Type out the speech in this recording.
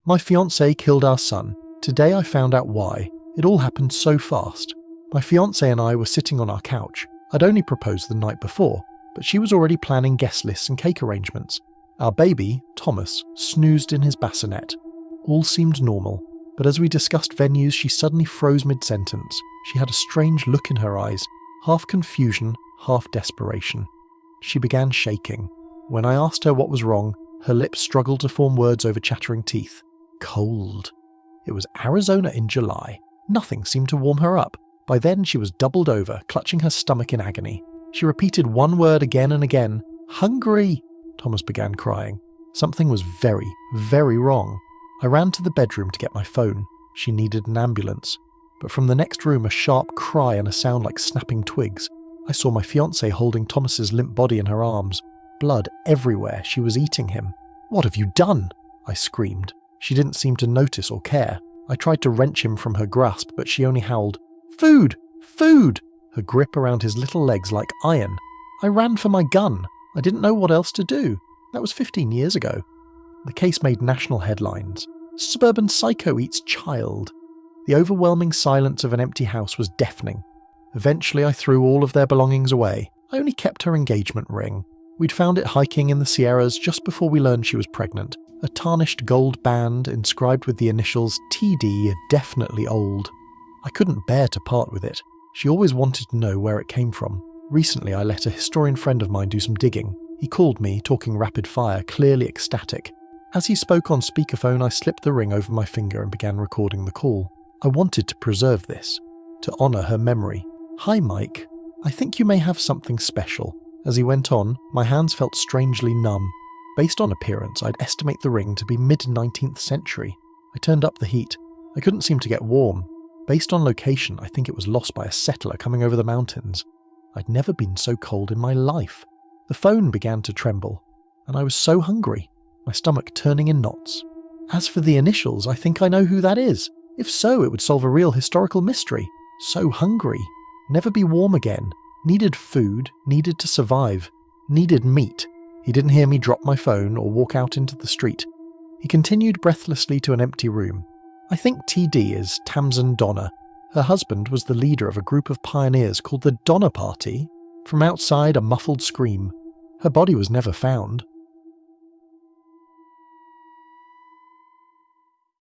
My fiancé killed our son. Today I found out why. It all happened so fast. My fiancé and I were sitting on our couch. I'd only proposed the night before, but she was already planning guest lists and cake arrangements. Our baby, Thomas, snoozed in his bassinet. All seemed normal, but as we discussed venues, she suddenly froze mid-sentence. She had a strange look in her eyes, half confusion, half desperation. She began shaking. When I asked her what was wrong, her lips struggled to form words over chattering teeth. Cold. It was Arizona in July. Nothing seemed to warm her up. By then she was doubled over, clutching her stomach in agony. She repeated one word again and again. Hungry! Thomas began crying. Something was very, very wrong. I ran to the bedroom to get my phone. She needed an ambulance. But from the next room, a sharp cry and a sound like snapping twigs. I saw my fiancé holding Thomas's limp body in her arms. Blood everywhere. She was eating him. "What have you done?" I screamed. She didn't seem to notice or care. I tried to wrench him from her grasp, but she only howled, "Food! Food!" her grip around his little legs like iron. I ran for my gun. I didn't know what else to do. That was 15 years ago. The case made national headlines. Suburban psycho eats child. The overwhelming silence of an empty house was deafening. Eventually I threw all of their belongings away. I only kept her engagement ring. We'd found it hiking in the Sierras just before we learned she was pregnant. A tarnished gold band inscribed with the initials TD, definitely old. I couldn't bear to part with it. She always wanted to know where it came from. Recently I let a historian friend of mine do some digging. He called me, talking rapid fire, clearly ecstatic. As he spoke on speakerphone, I slipped the ring over my finger and began recording the call. I wanted to preserve this, to honour her memory. "Hi, Mike. I think you may have something special." As he went on, my hands felt strangely numb. Based on appearance, I'd estimate the ring to be mid-19th century. I turned up the heat. I couldn't seem to get warm. Based on location, I think it was lost by a settler coming over the mountains. I'd never been so cold in my life. The phone began to tremble, and I was so hungry, my stomach turning in knots. As for the initials, I think I know who that is. If so, it would solve a real historical mystery. So hungry. Never be warm again. Needed food, needed to survive. Needed meat. He didn't hear me drop my phone or walk out into the street. He continued breathlessly to an empty room. "I think TD is Tamsin Donner. Her husband was the leader of a group of pioneers called the Donner Party." From outside, a muffled scream. Her body was never found.